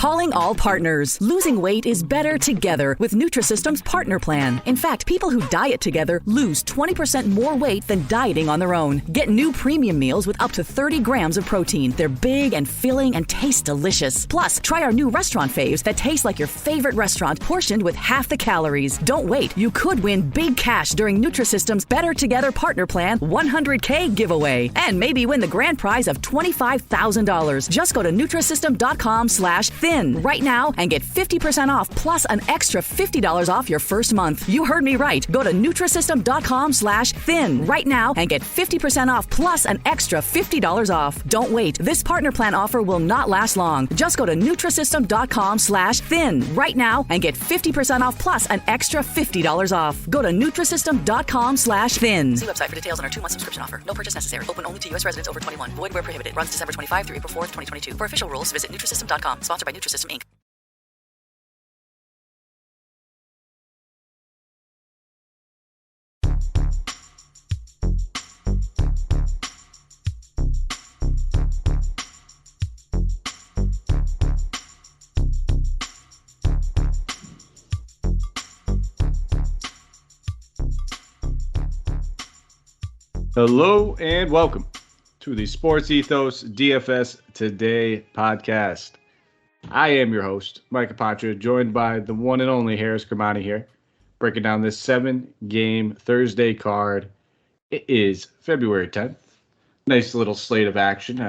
Calling all partners. Losing weight is better together with Nutrisystem's Partner Plan. In fact, people who diet together lose 20% more weight than dieting on their own. Get new premium meals with up to 30 grams of protein. They're big and filling and taste delicious. Plus, try our new restaurant faves that taste like your favorite restaurant, portioned with half the calories. Don't wait. You could win big cash during Nutrisystem's Better Together Partner Plan $100K giveaway. And maybe win the grand prize of $25,000. Just go to Nutrisystem.com/thin right now and get 50% off plus an extra $50 off your first month. You heard me right. Go to Nutrisystem.com/thin right now and get 50% off plus an extra $50 off. Don't wait. This Partner Plan offer will not last long. Just go to Nutrisystem.com/thin right now and get 50% off plus an extra $50 off. Go to Nutrisystem.com/thin. See website for details on our 2-month subscription offer. No purchase necessary. Open only to U.S. residents over 21. Void where prohibited. Runs December 25 through April 4th, 2022. For official rules, visit Nutrisystem.com. Sponsored by Nutrisystem, Inc. Hello and welcome to the Sports Ethos DFS Today podcast. I am your host, Micah Patra, joined by the one and only Harris Kermani here, breaking down this 7-game Thursday card. It is February 10th. Nice little slate of action.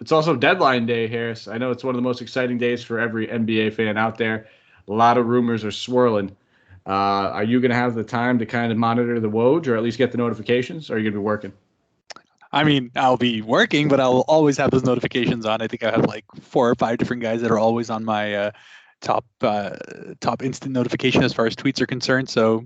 It's also deadline day, Harris. I know it's one of the most exciting days for every NBA fan out there. A lot of rumors are swirling. Are you going to have the time to kind of monitor the Woj or at least get the notifications? Or are you going to be working? I mean, I'll be working, but I'll always have those notifications on. I think I have like 4 or 5 different guys that are always on my top instant notification as far as tweets are concerned. So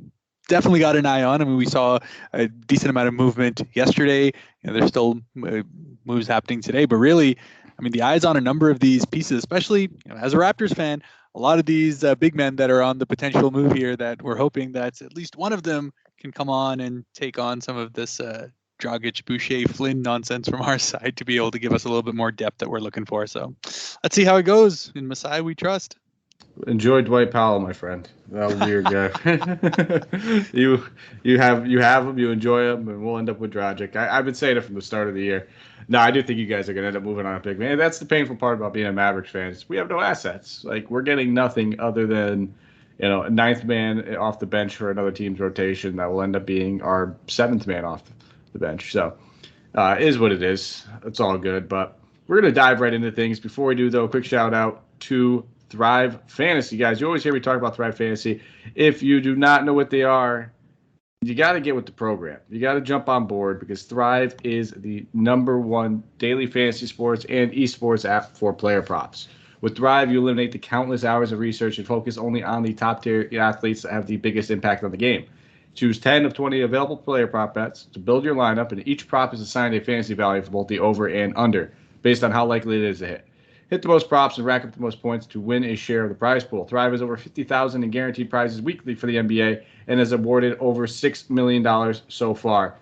definitely got an eye on. I mean, we saw a decent amount of movement yesterday. There's still moves happening today, but really, I mean, the eyes on a number of these pieces, especially as a Raptors fan. A lot of these big men that are on the potential move here that we're hoping that at least one of them can come on and take on some of this Dragic, Boucher, Flynn nonsense from our side to be able to give us a little bit more depth that we're looking for. So let's see how it goes. In Masai, we trust. Enjoy Dwight Powell, my friend. That'll be your guy. you have him, you enjoy him, and we'll end up with Dragic. I've been saying it from the start of the year. No, I do think you guys are going to end up moving on a big man. That's the painful part about being a Mavericks fan. Is we have no assets. Like, we're getting nothing other than, a 9th man off the bench for another team's rotation that will end up being our 7th man off the bench. So, it is what it is. It's all good. But we're going to dive right into things. Before we do, though, a quick shout out to Thrive Fantasy, guys. You always hear me talk about Thrive Fantasy. If you do not know what they are, you got to get with the program. You got to jump on board because Thrive is the #1 daily fantasy sports and esports app for player props. With Thrive, you eliminate the countless hours of research and focus only on the top-tier athletes that have the biggest impact on the game. Choose 10 of 20 available player prop bets to build your lineup, and each prop is assigned a fantasy value for both the over and under, based on how likely it is to hit. Hit the most props and rack up the most points to win a share of the prize pool. Thrive has over $50,000 in guaranteed prizes weekly for the NBA and has awarded over $6 million so far.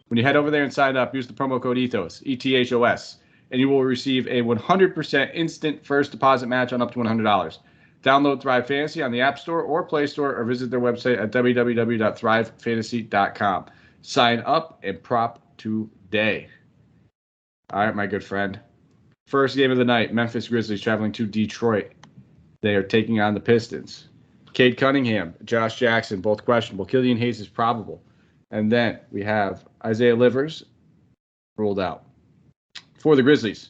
When you head over there and sign up, use the promo code ETHOS, ETHOS, and you will receive a 100% instant first deposit match on up to $100. Download Thrive Fantasy on the App Store or Play Store or visit their website at www.thrivefantasy.com. Sign up and prop today. All right, my good friend. First game of the night, Memphis Grizzlies traveling to Detroit. They are taking on the Pistons. Cade Cunningham, Josh Jackson, both questionable. Killian Hayes is probable. And then we have Isaiah Livers ruled out. For the Grizzlies,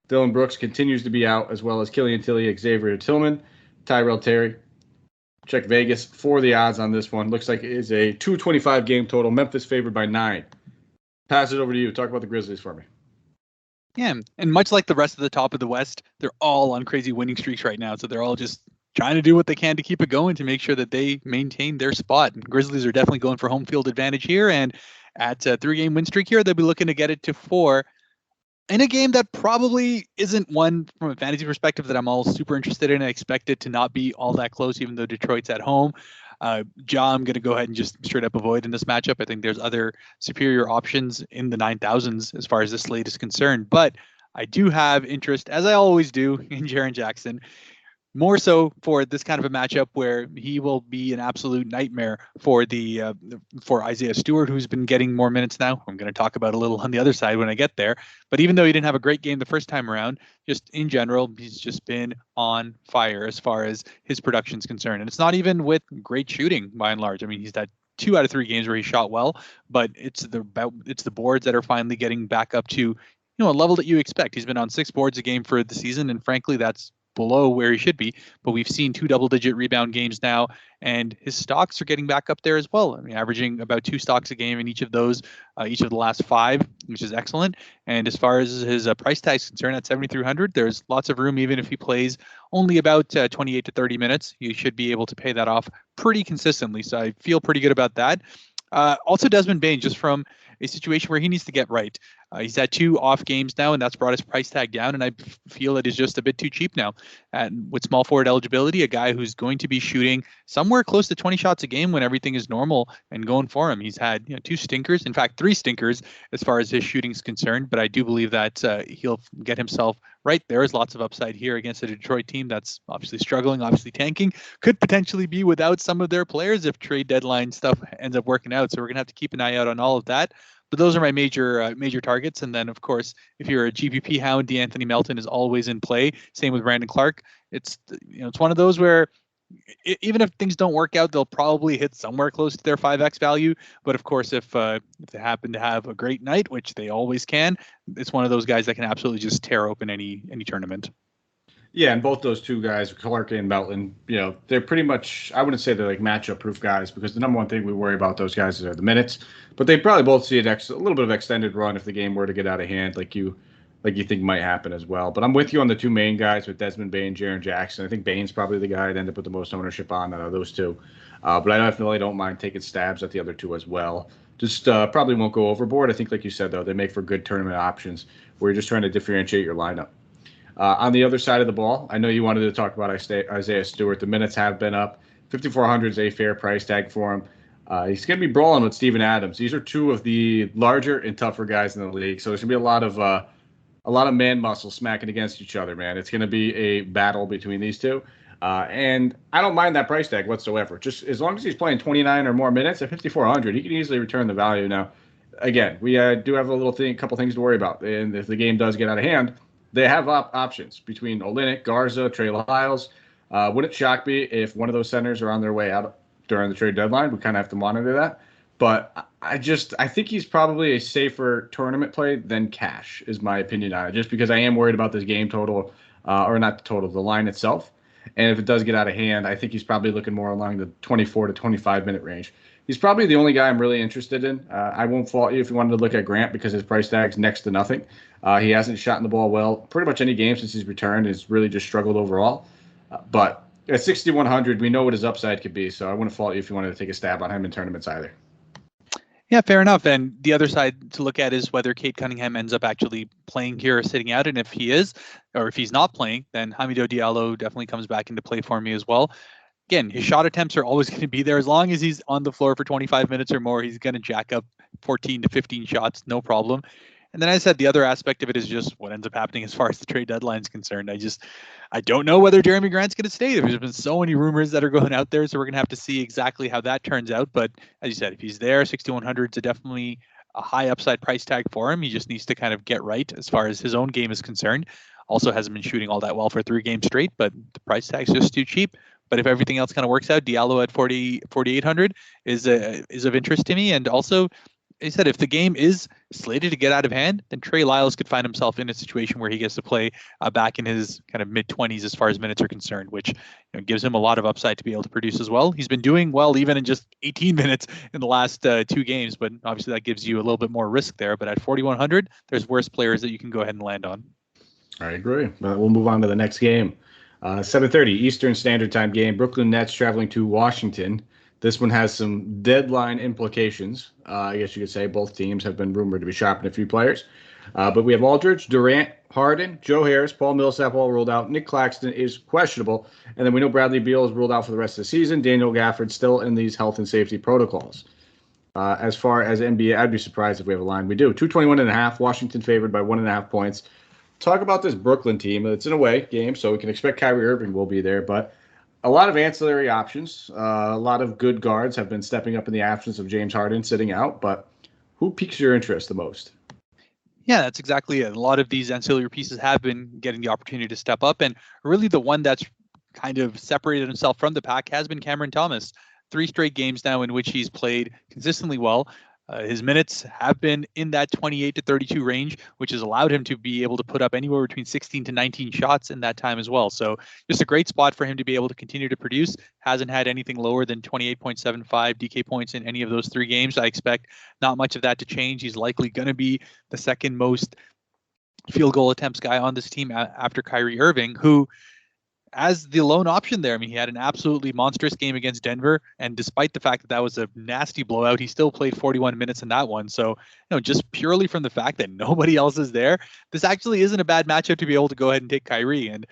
Dylan Brooks continues to be out, as well as Killian Tilly, Xavier Tillman, Tyrell Terry. Check Vegas for the odds on this one. Looks like it is a 225 game total. Memphis favored by 9. Pass it over to you. Talk about the Grizzlies for me. Yeah, and much like the rest of the top of the West, they're all on crazy winning streaks right now. So they're all just trying to do what they can to keep it going to make sure that they maintain their spot. And Grizzlies are definitely going for home field advantage here. And at a 3-game win streak here, they'll be looking to get it to 4 in a game that probably isn't one from a fantasy perspective that I'm all super interested in. I expect it to not be all that close, even though Detroit's at home. I'm going to go ahead and just straight up avoid in this matchup. I think there's other superior options in the 9,000s as far as this slate is concerned. But I do have interest, as I always do, in Jaren Jackson. more so for this kind of a matchup where he will be an absolute nightmare for for Isaiah Stewart, who's been getting more minutes now. I'm going to talk about a little on the other side when I get there. But even though he didn't have a great game the first time around, just in general, he's just been on fire as far as his production's concerned. And it's not even with great shooting by and large. I mean, he's had 2 out of 3 games where he shot well, but it's the boards that are finally getting back up to a level that you expect. He's been on 6 boards a game for the season, and frankly, that's below where he should be. But we've seen 2 double-digit rebound games now, and his stocks are getting back up there as well. I mean, averaging about 2 stocks a game in each of those, each of the last 5, which is excellent. And as far as his price tag is concerned, at 7,300, there's lots of room. Even if he plays only about 28 to 30 minutes, you should be able to pay that off pretty consistently. So I feel pretty good about that. Also, Desmond Bain, just from a situation where he needs to get right. He's had 2 off games now, and that's brought his price tag down. And I feel it is just a bit too cheap now. And with small forward eligibility, a guy who's going to be shooting somewhere close to 20 shots a game when everything is normal and going for him. He's had 2 stinkers, in fact, 3 stinkers as far as his shooting is concerned. But I do believe that he'll get himself right. There is lots of upside here against a Detroit team that's obviously struggling, obviously tanking, could potentially be without some of their players if trade deadline stuff ends up working out. So we're going to have to keep an eye out on all of that. But those are my major targets. And then, of course, if you're a GPP hound, DeAnthony Melton is always in play. Same with Brandon Clark. It's one of those where even if things don't work out, they'll probably hit somewhere close to their 5x value. But of course, if they happen to have a great night, which they always can, it's one of those guys that can absolutely just tear open any tournament. Yeah, and both those 2 guys, Clark and Melton, they're pretty much, I wouldn't say they're like matchup-proof guys, because the number one thing we worry about those guys are the minutes. But they probably both see a little bit of extended run if the game were to get out of hand, like you think might happen as well. But I'm with you on the 2 main guys with Desmond Bain, Jaren Jackson. I think Bain's probably the guy I'd end up with the most ownership on out of those 2. But I definitely don't mind taking stabs at the other 2 as well. Just probably won't go overboard. I think, like you said, though, they make for good tournament options where you're just trying to differentiate your lineup. On the other side of the ball, I know you wanted to talk about Isaiah Stewart. The minutes have been up. 5,400 is a fair price tag for him. He's going to be brawling with Steven Adams. These are 2 of the larger and tougher guys in the league. So there's going to be a lot of man muscle smacking against each other, man. It's going to be a battle between these 2. And I don't mind that price tag whatsoever. Just as long as he's playing 29 or more minutes at 5,400, he can easily return the value. Now, again, we do have a couple things to worry about. And if the game does get out of hand, they have options between Olynyk, Garza, Trey Lyles. Wouldn't shock me if one of those centers are on their way out during the trade deadline. We kind of have to monitor that. But I think he's probably a safer tournament play than cash, is my opinion on it, just because I am worried about this game total, or not the total, the line itself. And if it does get out of hand, I think he's probably looking more along the 24 to 25 minute range. He's probably the only guy I'm really interested in. I won't fault you if you wanted to look at Grant, because his price tag's next to nothing. He hasn't shot in the ball well pretty much any game since he's returned. He's really just struggled overall. But at 6,100, we know what his upside could be. So I wouldn't fault you if you wanted to take a stab on him in tournaments either. Yeah, fair enough. And the other side to look at is whether Cade Cunningham ends up actually playing here or sitting out. And if he is, or if he's not playing, then Hamidou Diallo definitely comes back into play for me as well. Again, his shot attempts are always going to be there. As long as he's on the floor for 25 minutes or more, he's going to jack up 14 to 15 shots, no problem. And then I said the other aspect of it is just what ends up happening as far as the trade deadline is concerned. I don't know whether Jeremy Grant's going to stay. There's been so many rumors that are going out there, so we're going to have to see exactly how that turns out. But as you said, if he's there, 6,100 is definitely a high upside price tag for him. He just needs to kind of get right as far as his own game is concerned. Also hasn't been shooting all that well for 3 games straight, but the price tag's just too cheap. But if everything else kind of works out, Diallo at 4,800 is of interest to me. And also, he said if the game is slated to get out of hand, then Trey Lyles could find himself in a situation where he gets to play back in his kind of mid-20s as far as minutes are concerned, which gives him a lot of upside to be able to produce as well. He's been doing well even in just 18 minutes in the last 2 games, but obviously that gives you a little bit more risk there. But at 4,100, there's worse players that you can go ahead and land on. I agree. We'll move on to the next game. 7:30 Eastern Standard Time game. Brooklyn Nets traveling to Washington. This one has some deadline implications. I guess you could say both teams have been rumored to be shopping a few players. But we have Aldridge, Durant, Harden, Joe Harris, Paul Millsap all ruled out. Nick Claxton is questionable. And then we know Bradley Beal is ruled out for the rest of the season. Daniel Gafford still in these health and safety protocols. As far as NBA, I'd be surprised if we have a line. We do. 221.5. Washington favored by 1.5 points. talk about this Brooklyn team. It's an away game, so we can expect Kyrie Irving will be there, but a lot of ancillary options. A lot of good guards have been stepping up in the absence of James Harden sitting out, but who piques your interest the most? Yeah, that's exactly it. A lot of these ancillary pieces have been getting the opportunity to step up, and really the one that's kind of separated himself from the pack has been Cameron Thomas. 3 straight games now in which he's played consistently well. His minutes have been in that 28 to 32 range, which has allowed him to be able to put up anywhere between 16 to 19 shots in that time as well. So just a great spot for him to be able to continue to produce. Hasn't had anything lower than 28.75 DK points in any of those 3 games. I expect not much of that to change. He's likely going to be the second most field goal attempts guy on this team after Kyrie Irving, who as the lone option there. I mean, he had an absolutely monstrous game against Denver, and despite the fact that that was a nasty blowout, he still played 41 minutes in that one. So, just purely from the fact that nobody else is there, this actually isn't a bad matchup to be able to go ahead and take Kyrie. And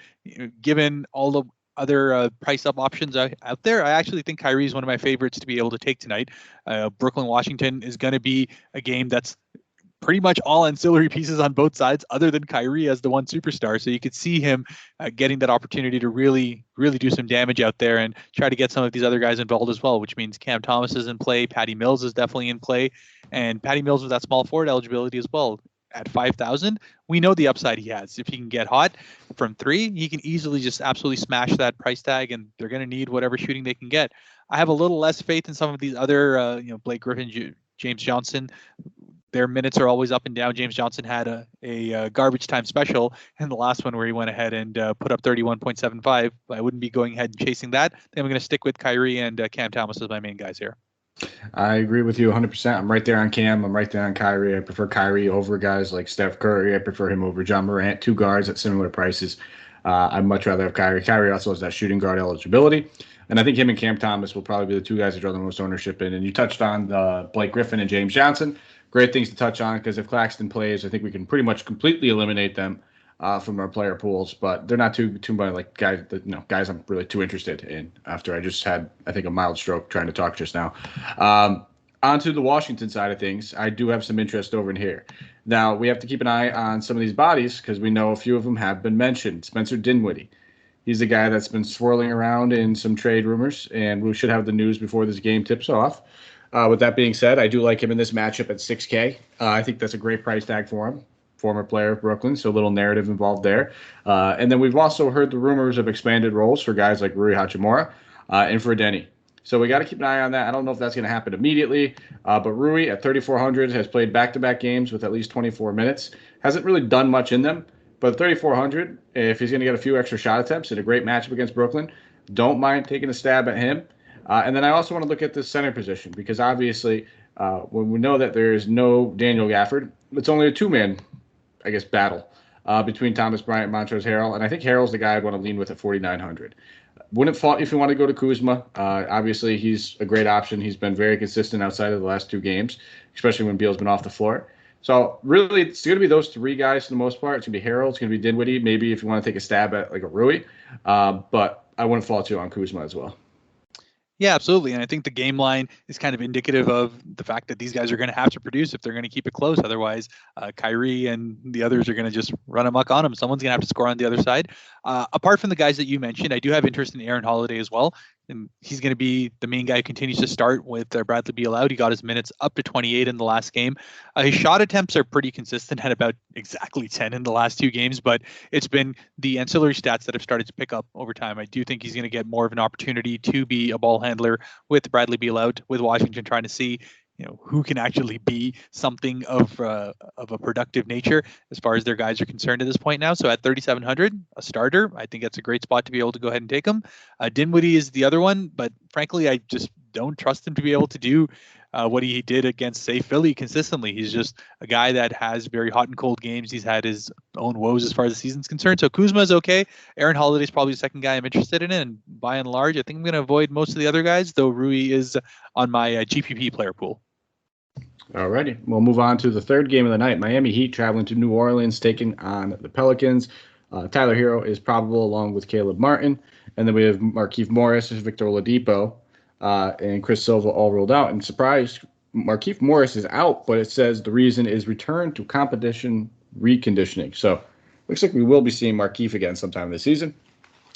given all the other price up options out there, I actually think Kyrie is one of my favorites to be able to take tonight. Brooklyn, Washington is going to be a game that's pretty much all ancillary pieces on both sides other than Kyrie as the one superstar. So you could see him getting that opportunity to really, really do some damage out there and try to get some of these other guys involved as well, which means Cam Thomas is in play. Patty Mills is definitely in play. And Patty Mills with that small forward eligibility as well. At 5,000, we know the upside he has. If he can get hot from 3, he can easily just absolutely smash that price tag, and they're going to need whatever shooting they can get. I have a little less faith in some of these other, Blake Griffin, James Johnson. Their minutes are always up and down. James Johnson had a garbage time special in the last one where he went ahead and put up 31.75. I wouldn't be going ahead and chasing that. Then I'm going to stick with Kyrie and Cam Thomas as my main guys here. I agree with you 100%. I'm right there on Cam. I'm right there on Kyrie. I prefer Kyrie over guys like Steph Curry. I prefer him over John Morant. 2 guards at similar prices. I'd much rather have Kyrie. Kyrie also has that shooting guard eligibility. And I think him and Cam Thomas will probably be the 2 guys that draw the most ownership in. And you touched on Blake Griffin and James Johnson. Great things to touch on because if Claxton plays, I think we can pretty much completely eliminate them from our player pools. But they're not too much like guys that guys I'm really too interested in. After I just had I think a mild stroke trying to talk just now. Onto the Washington side of things, I do have some interest over in here. Now we have to keep an eye on some of these bodies because we know a few of them have been mentioned. Spencer Dinwiddie. He's the guy that's been swirling around in some trade rumors, and we should have the news before this game tips off. With that being said, I do like him in this matchup at 6K. I think that's a great price tag for him. Former player of Brooklyn, so a little narrative involved there. And then we've also heard the rumors of expanded roles for guys like Rui Hachimura and for Denny. So we got to keep an eye on that. I don't know if that's going to happen immediately, but Rui at 3,400 has played back-to-back games with at least 24 minutes. Hasn't really done much in them, but 3,400, if he's going to get a few extra shot attempts in a great matchup against Brooklyn, don't mind taking a stab at him. And then I also want to look at the center position because obviously when we know that there is no Daniel Gafford, it's only a 2-man, battle between Thomas Bryant, Montrezl Harrell. And I think Harrell's the guy I'd want to lean with at 4,900. Wouldn't fault if you want to go to Kuzma. Obviously, he's a great option. He's been very consistent outside of the last 2 games, especially when Beal's been off the floor. So really, it's going to be those 3 guys for the most part. It's going to be Harrell. It's going to be Dinwiddie. Maybe if you want to take a stab at like a Rui. But I wouldn't fault you on Kuzma as well. Yeah, absolutely. And I think the game line is kind of indicative of the fact that these guys are going to have to produce if they're going to keep it close. Otherwise, Kyrie and the others are going to just run amok on them. Someone's going to have to score on the other side. Apart from the guys that you mentioned, I do have interest in Aaron Holiday as well. And he's going to be the main guy who continues to start with Bradley Beal out. He got his minutes up to 28 in the last game. His shot attempts are pretty consistent at about exactly 10 in the last 2 games, but it's been the ancillary stats that have started to pick up over time. I do think he's going to get more of an opportunity to be a ball handler with Bradley Beal out, with Washington trying to see who can actually be something of a productive nature as far as their guys are concerned at this point now. So at 3,700, a starter, I think that's a great spot to be able to go ahead and take him. Dinwiddie is the other one, but frankly, I just don't trust him to be able to do what he did against, say, Philly consistently. He's just a guy that has very hot and cold games. He's had his own woes as far as the season's concerned. So Kuzma is okay. Aaron Holiday is probably the second guy I'm interested in. And by and large, I think I'm going to avoid most of the other guys, though Rui is on my GPP player pool. Alrighty, we'll move on to the third game of the night. Miami Heat traveling to New Orleans, taking on the Pelicans. Tyler Hero is probable along with Caleb Martin. And then we have Markieff Morris, Victor Oladipo, and Chris Silva all ruled out. And surprise, Markieff Morris is out, but it says the reason is return to competition reconditioning. So looks like we will be seeing Markieff again sometime this season.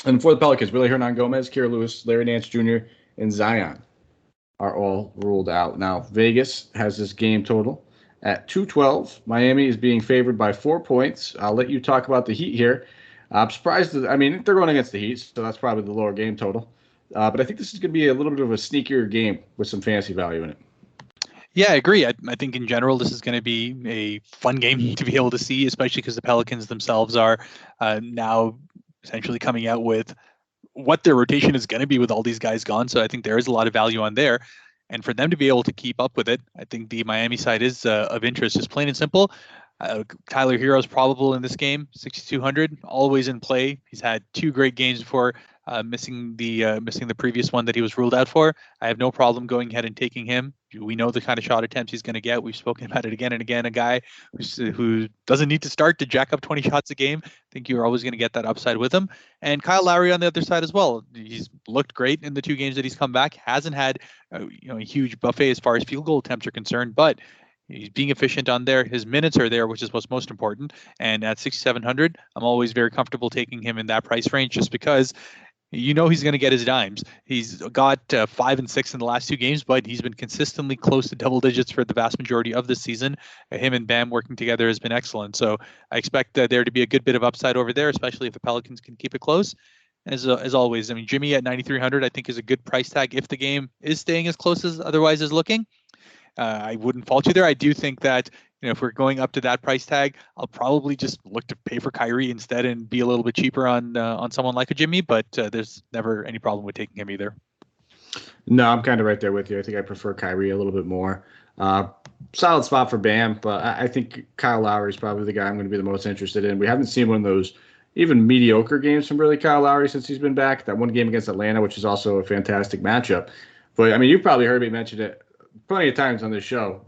And for the Pelicans, Willie Hernan-Gomez, Kira Lewis, Larry Nance Jr., and Zion are all ruled out. Now, Vegas has this game total at 212. Miami is being favored by 4 points. I'll let you talk about the Heat here. I'm surprised. They're going against the Heat, so that's probably the lower game total. But I think this is going to be a little bit of a sneakier game with some fantasy value in it. Yeah, I agree. I think in general, this is going to be a fun game to be able to see, especially because the Pelicans themselves are now essentially coming out with what their rotation is going to be with all these guys gone. So I think there is a lot of value on there. And for them to be able to keep up with it, I think the Miami side is of interest. Just plain and simple. Tyler Hero is probable in this game, 6,200, always in play. He's had 2 great games before missing the previous one that he was ruled out for. I have no problem going ahead and taking him. We know the kind of shot attempts he's going to get. We've spoken about it again and again. A guy who doesn't need to start to jack up 20 shots a game. I think you're always going to get that upside with him. And Kyle Lowry on the other side as well. He's looked great in the 2 games that he's come back. Hasn't had a huge buffet as far as field goal attempts are concerned, but he's being efficient on there. His minutes are there, which is what's most important. And at 6,700, I'm always very comfortable taking him in that price range just because he's going to get his dimes. He's got 5 and 6 in the last 2 games, but he's been consistently close to double digits for the vast majority of this season. Him and Bam working together has been excellent. So I expect there to be a good bit of upside over there, especially if the Pelicans can keep it close. As always, I mean, Jimmy at 9,300, I think is a good price tag if the game is staying as close as otherwise is looking. I wouldn't fault you there. I do think that if we're going up to that price tag, I'll probably just look to pay for Kyrie instead and be a little bit cheaper on someone like a Jimmy. But there's never any problem with taking him either. No, I'm kind of right there with you. I think I prefer Kyrie a little bit more. Solid spot for Bam, but I think Kyle Lowry is probably the guy I'm going to be the most interested in. We haven't seen one of those even mediocre games from really Kyle Lowry since he's been back. That one game against Atlanta, which is also a fantastic matchup. But I mean, you probably heard me mention it plenty of times on this show.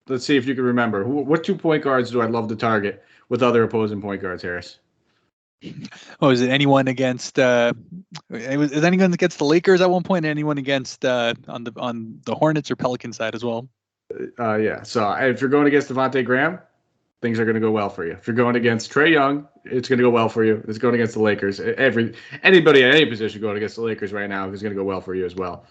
Let's see if you can remember. What 2 point guards do I love to target with other opposing point guards, Harris? Oh, is it anyone against? Is anyone against the Lakers at one point? And anyone against on the Hornets or Pelicans side as well? Yeah. So if you're going against Devontae Graham, things are going to go well for you. If you're going against Trae Young, it's going to go well for you. If it's going against the Lakers, anybody at any position going against the Lakers right now is going to go well for you as well.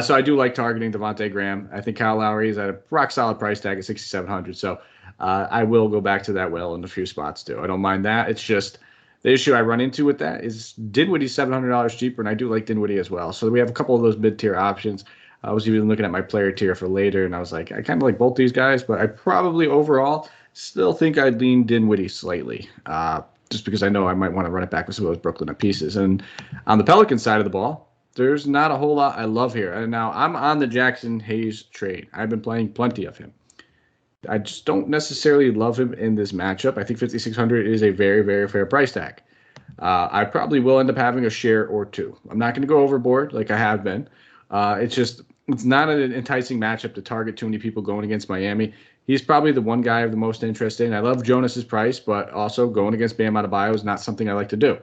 So I do like targeting Devontae Graham. I think Kyle Lowry is at a rock solid price tag at 6,700. So I will go back to that well in a few spots too. I don't mind that. It's just the issue I run into with that is Dinwiddie's $700 cheaper, and I do like Dinwiddie as well. So we have a couple of those mid-tier options. I was even looking at my player tier for later, and I was like, I kind of like both these guys, but I probably overall still think I'd lean Dinwiddie slightly, just because I know I might want to run it back with some of those Brooklyn pieces. And on the Pelican side of the ball, there's not a whole lot I love here. And now I'm on the Jackson Hayes trade. I've been playing plenty of him. I just don't necessarily love him in this matchup. I think 5,600 is a very, very fair price tag. I probably will end up having a share or 2. I'm not going to go overboard like I have been. It's not an enticing matchup to target too many people going against Miami. He's probably the one guy I have the most interest in. I love Jonas's price, but also going against Bam Adebayo is not something I like to do.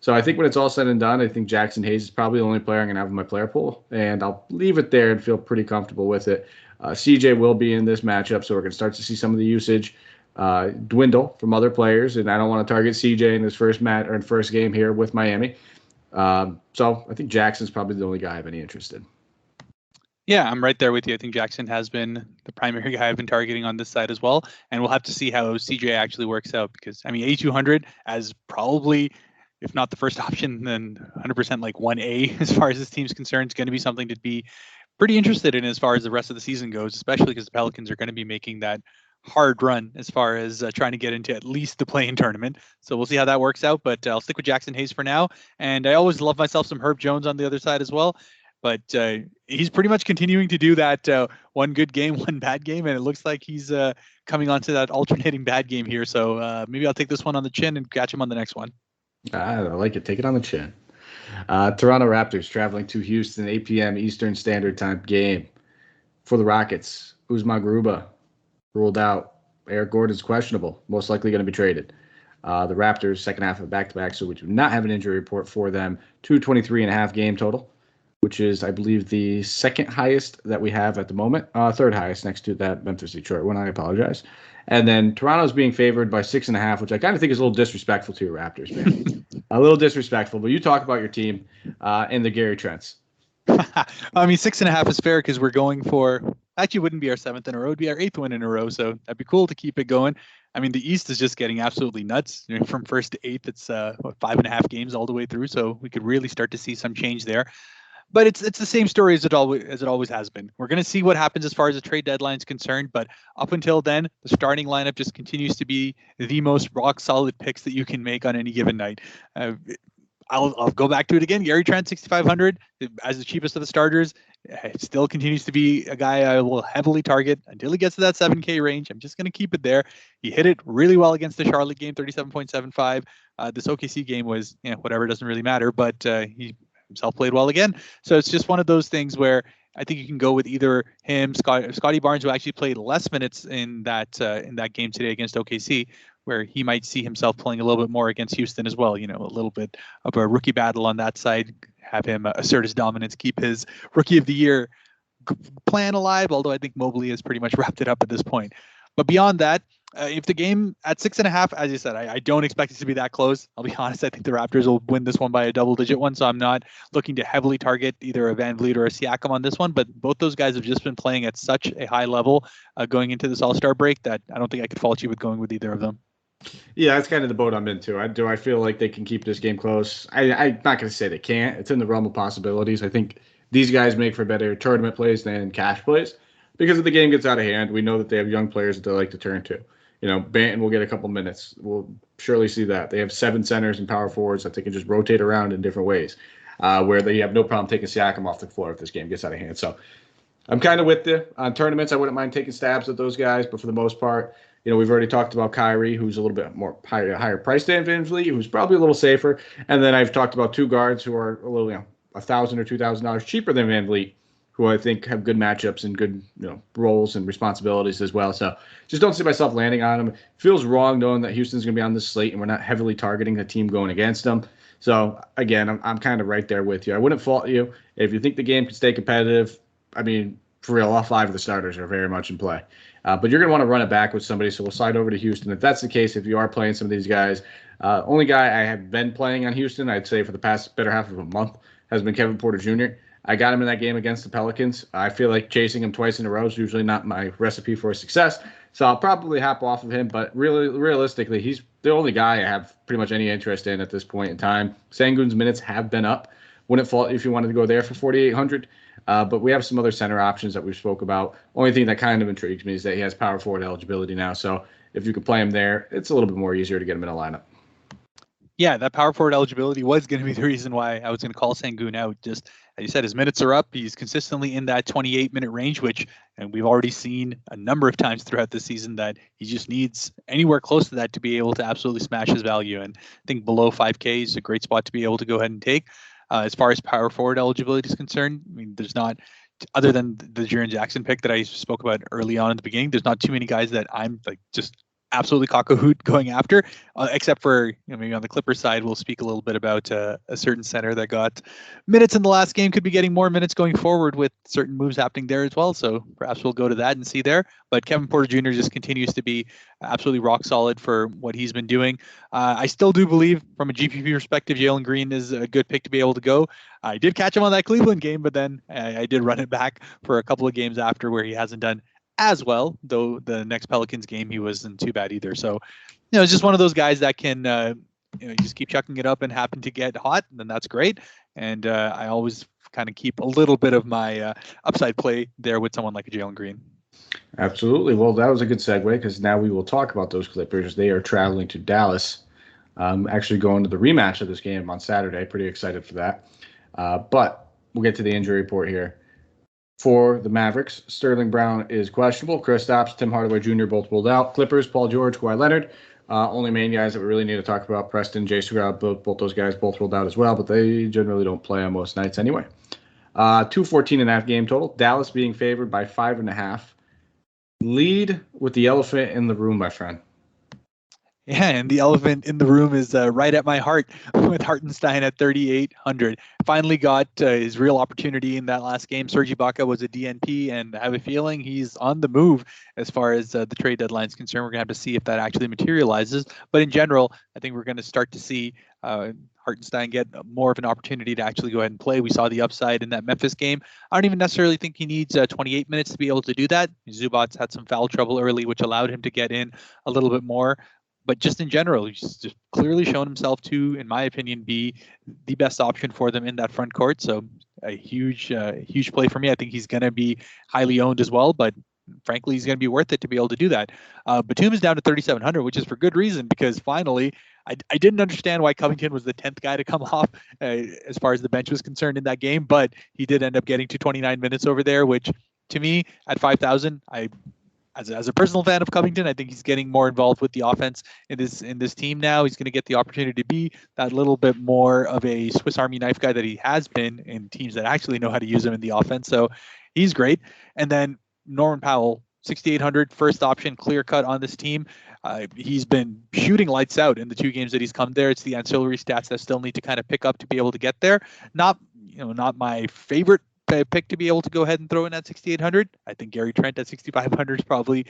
So I think when it's all said and done, I think Jackson Hayes is probably the only player I'm going to have in my player pool, and I'll leave it there and feel pretty comfortable with it. CJ will be in this matchup, so we're going to start to see some of the usage dwindle from other players, and I don't want to target CJ in his first game here with Miami. So I think Jackson's probably the only guy I have any interest in. Yeah, I'm right there with you. I think Jackson has been the primary guy I've been targeting on this side as well. And we'll have to see how CJ actually works out because, I mean, 8,200 as probably, if not the first option, then 100% like 1A as far as this team's concerned is going to be something to be pretty interested in as far as the rest of the season goes, especially because the Pelicans are going to be making that hard run as far as trying to get into at least the play-in tournament. So we'll see how that works out. But I'll stick with Jackson Hayes for now. And I always love myself some Herb Jones on the other side as well. But he's pretty much continuing to do that one good game, one bad game. And it looks like he's coming onto that alternating bad game here. So maybe I'll take this one on the chin and catch him on the next one. I like it. Take it on the chin. Toronto Raptors traveling to Houston, 8 p.m. Eastern Standard Time game. For the Rockets, Usman Garuba ruled out. Eric Gordon's questionable, most likely going to be traded. The Raptors, second half of back-to-back, so we do not have an injury report for them. 223.5 game total. which is, I believe, the second highest that we have at the moment. Third highest next to that Memphis-Detroit one. I apologize. And then Toronto's being favored by 6.5, which I kind of think is a little disrespectful to your Raptors, man. A little disrespectful. But you talk about your team and the Gary Trents. I mean, 6.5 is fair because we're going for, actually wouldn't be our 7th in a row, it'd be our 8th win in a row. So that'd be cool to keep it going. I mean, the East is just getting absolutely nuts. From 1st to 8th, it's 5.5 games all the way through. So we could really start to see some change there. But it's the same story as it always has been. We're going to see what happens as far as the trade deadline is concerned. But up until then, the starting lineup just continues to be the most rock solid picks that you can make on any given night. I'll go back to it again. Gary Trent, 6,500 as the cheapest of the starters. It still continues to be a guy I will heavily target until he gets to that 7K range. I'm just going to keep it there. He hit it really well against the Charlotte game, 37.75. This OKC game was, whatever, doesn't really matter. But he himself played well again. So it's just one of those things where I think you can go with either him, Scotty Barnes, who actually played less minutes in that game today against OKC, where he might see himself playing a little bit more against Houston as well. A little bit of a rookie battle on that side, have him assert his dominance, keep his rookie of the year plan alive, although I think Mobley has pretty much wrapped it up at this point. But beyond that, if the game at 6.5, as you said, I don't expect it to be that close. I'll be honest. I think the Raptors will win this one by a double-digit one, so I'm not looking to heavily target either a Van Vliet or a Siakam on this one. But both those guys have just been playing at such a high level going into this All-Star break that I don't think I could fault you with going with either of them. Yeah, that's kind of the boat I'm into. I feel like they can keep this game close? I'm not going to say they can't. It's in the realm of possibilities. I think these guys make for better tournament plays than cash plays because if the game gets out of hand, we know that they have young players that they like to turn to. Banton will get a couple minutes. We'll surely see that. They have 7 centers and power forwards that they can just rotate around in different ways, where they have no problem taking Siakam off the floor if this game gets out of hand. So I'm kind of with you. On tournaments, I wouldn't mind taking stabs at those guys, but for the most part, we've already talked about Kyrie, who's a little bit more higher price than Van Vliet, who's probably a little safer. And then I've talked about 2 guards who are a little, $1,000 or $2,000 cheaper than Van Vliet, who I think have good matchups and good, roles and responsibilities as well. So just don't see myself landing on them. It feels wrong knowing that Houston's going to be on this slate and we're not heavily targeting the team going against them. So again, I'm kind of right there with you. I wouldn't fault you if you think the game can stay competitive. I mean, for real, all 5 of the starters are very much in play. But you're going to want to run it back with somebody, so we'll slide over to Houston. If that's the case, if you are playing some of these guys, only guy I have been playing on Houston, I'd say for the past better half of a month, has been Kevin Porter Jr. I got him in that game against the Pelicans. I feel like chasing him twice in a row is usually not my recipe for success, so I'll probably hop off of him. But really, realistically, he's the only guy I have pretty much any interest in at this point in time. Sengun's minutes have been up. Wouldn't fault if you wanted to go there for 4,800. But we have some other center options that we spoke about. Only thing that kind of intrigues me is that he has power forward eligibility now. So if you could play him there, it's a little bit more easier to get him in a lineup. Yeah, that power forward eligibility was going to be the reason why I was going to call Sengun out. Just as you said, his minutes are up. He's consistently in that 28-minute range, which and we've already seen a number of times throughout the season that he just needs anywhere close to that to be able to absolutely smash his value. And I think below 5K is a great spot to be able to go ahead and take. As far as power forward eligibility is concerned, I mean, there's not, other than the Jaren Jackson pick that I spoke about early on in the beginning, there's not too many guys that I'm like just absolutely cock-a-hoot going after, except for maybe on the Clippers side, we'll speak a little bit about a certain center that got minutes in the last game, could be getting more minutes going forward with certain moves happening there as well. So perhaps we'll go to that and see there. But Kevin Porter Jr. just continues to be absolutely rock solid for what he's been doing. I still do believe from a GPP perspective, Jalen Green is a good pick to be able to go. I did catch him on that Cleveland game, but then I did run it back for a couple of games after where he hasn't done as well, though the next Pelicans game he wasn't too bad either. So, it's just one of those guys that can just keep chucking it up and happen to get hot, and then that's great. And I always kind of keep a little bit of my upside play there with someone like a Jalen Green. Absolutely. Well, that was a good segue because now we will talk about those Clippers. They are traveling to Dallas, actually going to the rematch of this game on Saturday. Pretty excited for that. But we'll get to the injury report here. For the Mavericks, Sterling Brown is questionable. Kristaps, Tim Hardaway Jr. both ruled out. Clippers, Paul George, Kawhi Leonard. Only main guys that we really need to talk about, Preston, Jay Stroud, both those guys both ruled out as well, but they generally don't play on most nights anyway. 214.5 game total. Dallas being favored by 5.5. Lead with the elephant in the room, my friend. Yeah, and the elephant in the room is right at my heart with Hardenstein at 3,800. Finally got his real opportunity in that last game. Serge Ibaka was a DNP, and I have a feeling he's on the move as far as the trade deadline is concerned. We're going to have to see if that actually materializes. But in general, I think we're going to start to see Hartenstein get more of an opportunity to actually go ahead and play. We saw the upside in that Memphis game. I don't even necessarily think he needs 28 minutes to be able to do that. Zubac's had some foul trouble early, which allowed him to get in a little bit more. But just in general, he's just clearly shown himself to, in my opinion, be the best option for them in that front court. So a huge play for me. I think he's going to be highly owned as well, but frankly, he's going to be worth it to be able to do that. Batum is down to 3,700, which is for good reason, because finally, I didn't understand why Covington was the 10th guy to come off as far as the bench was concerned in that game, but he did end up getting to 29 minutes over there, which to me at 5,000, as a personal fan of Covington, I think he's getting more involved with the offense in this team now. He's going to get the opportunity to be that little bit more of a Swiss Army knife guy that he has been in teams that actually know how to use him in the offense. So he's great. And then Norman Powell, 6,800, first option, clear cut on this team. He's been shooting lights out in the 2 games that he's come there. It's the ancillary stats that still need to kind of pick up to be able to get there. Not my favorite pick to be able to go ahead and throw in at 6,800. I think Gary Trent at 6,500 is probably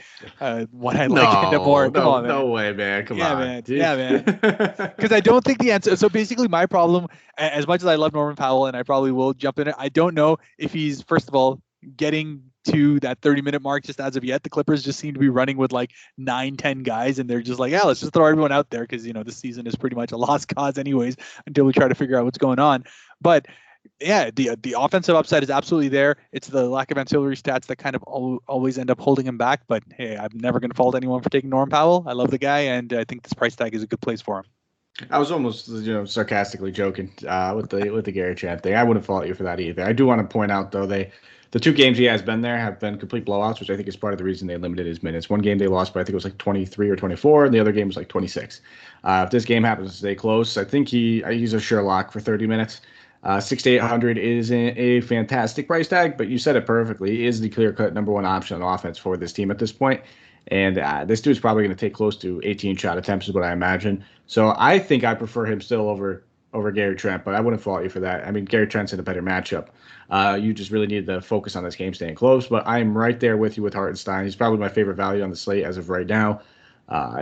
what I like more. Come on, man. No way, man. Come on. Man. Yeah, man. Because I don't think the answer. So basically, my problem, as much as I love Norman Powell, and I probably will jump in it, I don't know if he's, first of all, getting to that 30-minute mark just as of yet. The Clippers just seem to be running with like 9-10 guys, and they're just like, yeah, let's just throw everyone out there because, this season is pretty much a lost cause anyways until we try to figure out what's going on. But yeah, the offensive upside is absolutely there. It's the lack of ancillary stats that kind of always end up holding him back. But hey, I'm never going to fault anyone for taking Norman Powell. I love the guy, and I think this price tag is a good place for him. I was almost, sarcastically joking with the Gary Trent thing. I wouldn't fault you for that either. I do want to point out though, the 2 games he has been there have been complete blowouts, which I think is part of the reason they limited his minutes. One game they lost by, I think it was like 23 or 24, and the other game was like 26. If this game happens to stay close, I think he's a sure lock for 30 minutes. 6,800 is a fantastic price tag, but you said it perfectly. He is the clear-cut number 1 option on offense for this team at this point. And this dude's probably going to take close to 18 shot attempts is what I imagine. So I think I prefer him still over Gary Trent, but I wouldn't fault you for that. I mean, Gary Trent's in a better matchup. You just really need to focus on this game staying close, but I'm right there with you with Hardenstein. He's probably my favorite value on the slate as of right now.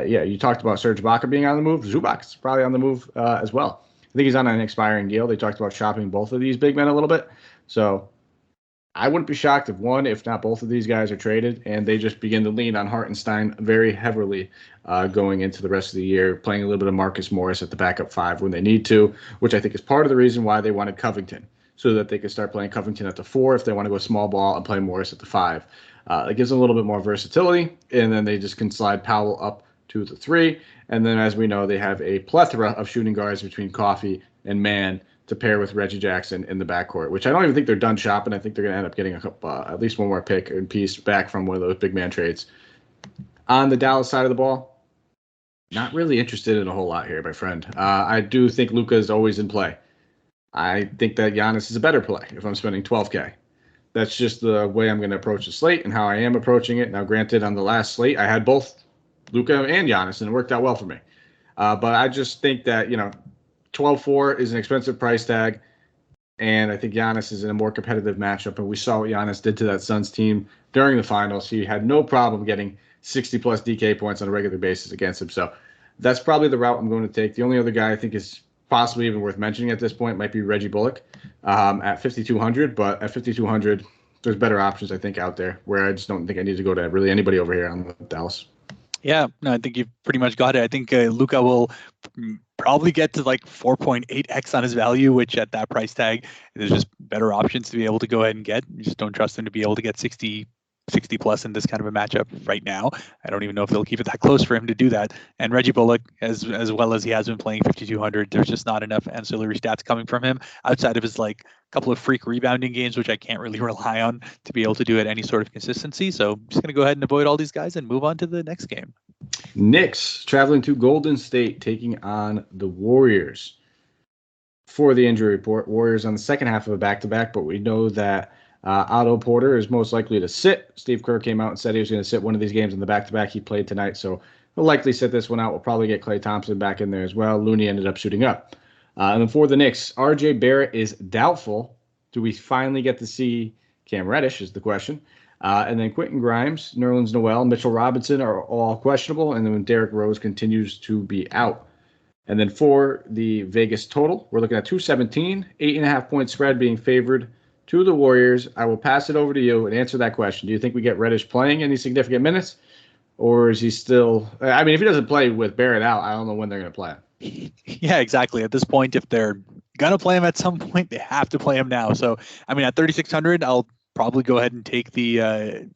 You talked about Serge Ibaka being on the move. Zubac's probably on the move as well. I think he's on an expiring deal. They talked about shopping both of these big men a little bit. So I wouldn't be shocked if one, if not both of these guys are traded, and they just begin to lean on Hartenstein very heavily going into the rest of the year, playing a little bit of Marcus Morris at the backup 5 when they need to, which I think is part of the reason why they wanted Covington, so that they could start playing Covington at the 4 if they want to go small ball and play Morris at the 5. It gives them a little bit more versatility, and then they just can slide Powell up to the 3. And then, as we know, they have a plethora of shooting guards between Coffey and Mann to pair with Reggie Jackson in the backcourt, which I don't even think they're done shopping. I think they're going to end up getting at least one more pick and piece back from one of those big man trades. On the Dallas side of the ball, not really interested in a whole lot here, my friend. I do think Luka is always in play. I think that Giannis is a better play if I'm spending $12K. That's just the way I'm going to approach the slate and how I am approaching it. Now, granted, on the last slate, I had both Luka and Giannis, and it worked out well for me. But I just think that, 12-4 is an expensive price tag, and I think Giannis is in a more competitive matchup. And we saw what Giannis did to that Suns team during the finals. He had no problem getting 60-plus DK points on a regular basis against him. So that's probably the route I'm going to take. The only other guy I think is possibly even worth mentioning at this point might be Reggie Bullock at 5,200. But at 5,200, there's better options, I think, out there where I just don't think I need to go to really anybody over here on Dallas. Yeah, no, I think you've pretty much got it. I think Luka will probably get to like 4.8x on his value, which at that price tag, there's just better options to be able to go ahead and get. You just don't trust him to be able to get 60 plus in this kind of a matchup right now. I don't even know if they'll keep it that close for him to do that. And Reggie Bullock, as well as he has been playing 5,200, there's just not enough ancillary stats coming from him outside of his like couple of freak rebounding games, which I can't really rely on to be able to do at any sort of consistency. So I'm just going to go ahead and avoid all these guys and move on to the next game. Knicks traveling to Golden State, taking on the Warriors. For the injury report, Warriors on the second half of a back-to-back, but we know that Otto Porter is most likely to sit. Steve Kerr came out and said he was going to sit one of these games in the back-to-back. He played tonight, so We'll likely sit this one out. We'll probably get Klay Thompson back in there as well. Looney ended up shooting up. And then for the Knicks, R.J. Barrett is doubtful. Do we finally get to see Cam Reddish is the question. And then Quentin Grimes, Nerlens Noel, Mitchell Robinson are all questionable. And then Derrick Rose continues to be out. And then for the Vegas total, we're looking at 217, 8.5-point spread being favored to the Warriors. I will pass it over to you and answer that question. Do you think we get Reddish playing any significant minutes? Or is he still – I mean, if he doesn't play with Barrett out, I don't know when they're going to play him. Yeah, exactly. At this point, if they're going to play him at some point, they have to play him now. So, I mean, at 3,600, I'll probably go ahead and take the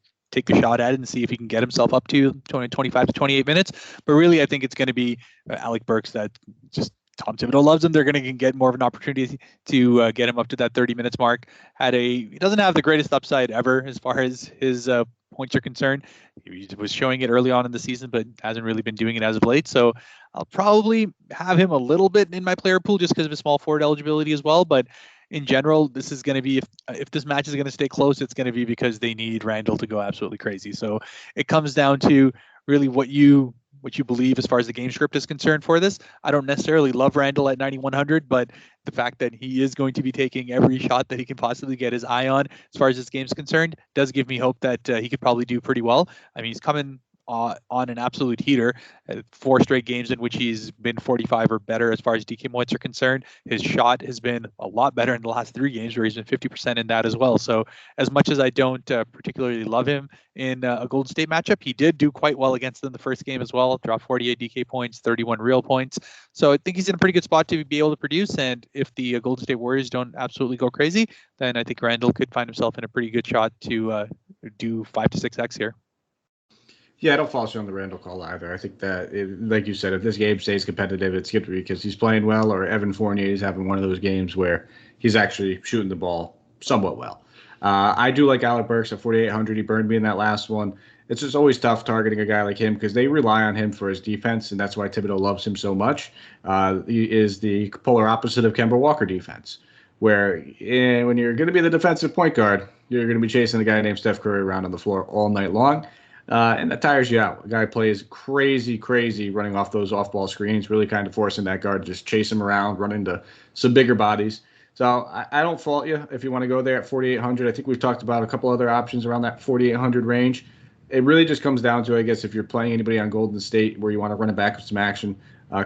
shot at it and see if he can get himself up to 25 to 28 minutes. But really, I think it's going to be Alec Burks that just Tom Thibodeau loves him. They're going to get more of an opportunity to get him up to that 30 minutes mark. He doesn't have the greatest upside ever as far as his points are concerned. He was showing it early on in the season, but hasn't really been doing it as of late. So I'll probably have him a little bit in my player pool just because of his small forward eligibility as well. But in general, this is going to be, if this match is going to stay close, it's going to be because they need Randall to go absolutely crazy. So it comes down to really what you believe as far as the game script is concerned for this. I don't necessarily love Randall at 9,100, but the fact that he is going to be taking every shot that he can possibly get his eye on as far as this game's concerned does give me hope that he could probably do pretty well. I mean, he's coming on an absolute heater, 4 straight games in which he's been 45 or better as far as DK points are concerned. His shot has been a lot better in the last 3 games where he's been 50% in that as well. So as much as I don't particularly love him in a Golden State matchup, he did do quite well against them the first game as well. Dropped 48 DK points, 31 real points. So I think he's in a pretty good spot to be able to produce. And if the Golden State Warriors don't absolutely go crazy, then I think Randall could find himself in a pretty good shot to do 5 to 6x here. Yeah, I don't fall short on the Randall call either. I think that, like you said, if this game stays competitive, it's good because he's playing well, or Evan Fournier is having one of those games where he's actually shooting the ball somewhat well. I do like Alec Burks at 4,800. He burned me in that last one. It's just always tough targeting a guy like him because they rely on him for his defense, and that's why Thibodeau loves him so much. He is the polar opposite of Kemba Walker defense, where when you're going to be the defensive point guard, you're going to be chasing a guy named Steph Curry around on the floor all night long. And that tires you out. The guy plays crazy running off those off-ball screens, really kind of forcing that guard to just chase him around, run into some bigger bodies. So I don't fault you if you want to go there at 4,800. I think we've talked about a couple other options around that 4,800 range. It really just comes down to, I guess, if you're playing anybody on Golden State where you want to run it back with some action,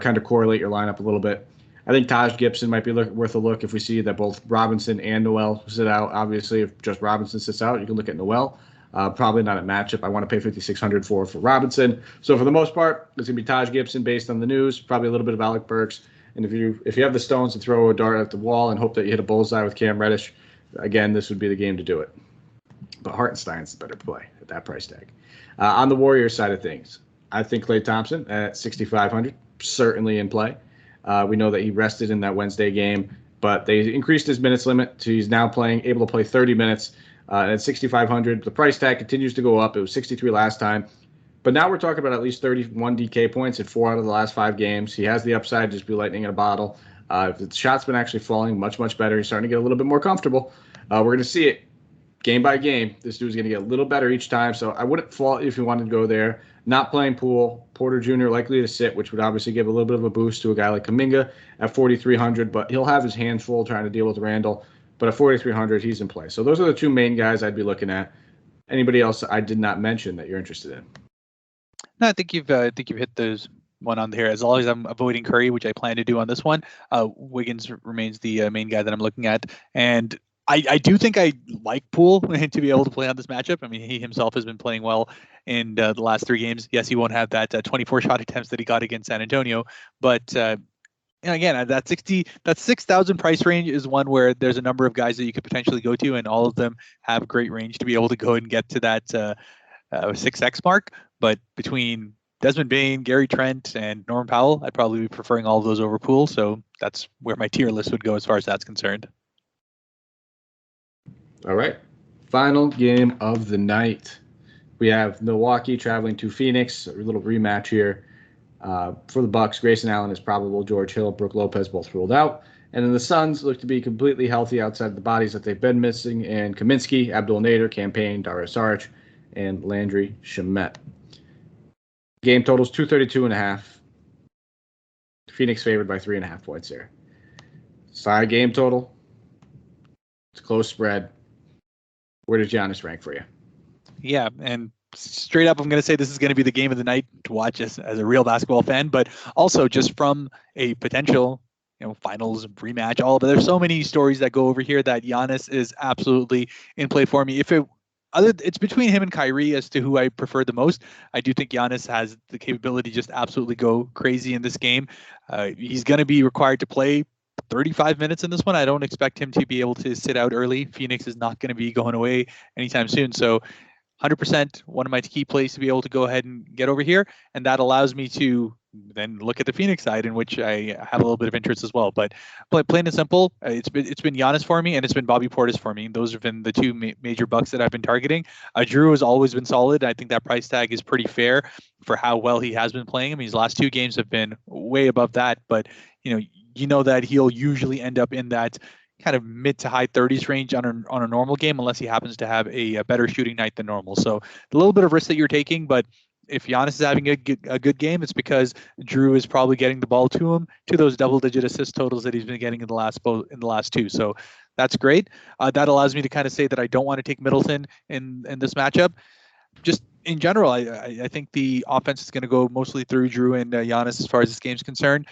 kind of correlate your lineup a little bit. I think Taj Gibson might be worth a look if we see that both Robinson and Noel sit out. Obviously, if just Robinson sits out, you can look at Noel. Probably not a matchup I want to pay 5,600 for Robinson. So for the most part, it's going to be Taj Gibson based on the news, probably a little bit of Alec Burks. And if you have the stones to throw a dart at the wall and hope that you hit a bullseye with Cam Reddish, again, this would be the game to do it. But Hardenstein's the better play at that price tag. On the Warriors side of things, I think Klay Thompson at 6,500, certainly in play. We know that he rested in that Wednesday game, but they increased his minutes limit to he's now able to play 30 minutes. At 6,500, the price tag continues to go up. It was 63 last time. But now we're talking about at least 31 DK points in 4 out of the last 5 games. He has the upside to just be lightning in a bottle. The shot's been actually falling much better. He's starting to get a little bit more comfortable. We're going to see it game by game. This dude's going to get a little better each time. So I wouldn't fault you if you wanted to go there. Not playing Poole. Porter Jr. likely to sit, which would obviously give a little bit of a boost to a guy like Kuminga at 4,300. But he'll have his hands full trying to deal with Randall. But at 4,300, he's in play. So those are the 2 main guys I'd be looking at. Anybody else I did not mention that you're interested in? No, I think you've hit those one on here. As long as I'm avoiding Curry, which I plan to do on this one, Wiggins remains the main guy that I'm looking at. And I do think I like Poole to be able to play on this matchup. I mean, he himself has been playing well in the last 3 games. Yes, he won't have that 24 shot attempts that he got against San Antonio, but and again, that 6,000 price range is one where there's a number of guys that you could potentially go to, and all of them have great range to be able to go and get to that 6x mark. But between Desmond Bain, Gary Trent, and Norman Powell, I'd probably be preferring all of those over Poole. So that's where my tier list would go as far as that's concerned. All right. Final game of the night. We have Milwaukee traveling to Phoenix, a little rematch here. For the Bucks, Grayson Allen is probable. George Hill, Brook Lopez both ruled out. And then the Suns look to be completely healthy outside of the bodies that they've been missing. And Kaminsky, Abdul Nader, Campaign, Dario Saric, and Landry Shamet. Game total's 232.5. Phoenix favored by 3.5 points here. Side game total. It's a close spread. Where does Giannis rank for you? Yeah, and straight up, I'm going to say this is going to be the game of the night to watch as a real basketball fan, but also just from a potential, finals rematch. There's so many stories that go over here that Giannis is absolutely in play for me. It's between him and Kyrie as to who I prefer the most. I do think Giannis has the capability to just absolutely go crazy in this game. He's going to be required to play 35 minutes in this one. I don't expect him to be able to sit out early. Phoenix is not going to be going away anytime soon. So 100% one of my key plays to be able to go ahead and get over here. And that allows me to then look at the Phoenix side, in which I have a little bit of interest as well. But plain and simple, it's been Giannis for me, and it's been Bobby Portis for me. Those have been the two major bucks that I've been targeting. Drew has always been solid. I think that price tag is pretty fair for how well he has been playing. I mean, his last two games have been way above that, but you know that he'll usually end up in that kind of mid to high 30s range on a normal game, unless he happens to have a better shooting night than normal. So a little bit of risk that you're taking, but if Giannis is having a good game, it's because Drew is probably getting the ball to him, to those double-digit assist totals that he's been getting in the last two. So that's great. That allows me to kind of say that I don't want to take Middleton in this matchup. Just in general, I think the offense is going to go mostly through Drew and Giannis as far as this game's concerned.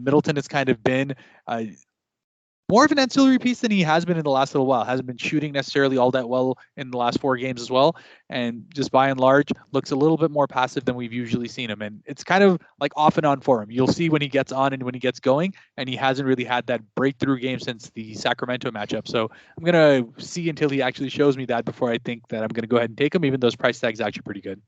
Middleton has kind of been more of an ancillary piece than he has been in the last little while. Hasn't been shooting necessarily all that well in the last 4 games as well. And just by and large, looks a little bit more passive than we've usually seen him. And it's kind of like off and on for him. You'll see when he gets on and when he gets going, and he hasn't really had that breakthrough game since the Sacramento matchup. So I'm going to see until he actually shows me that before I think that I'm going to go ahead and take him, even though his price tag is actually pretty good.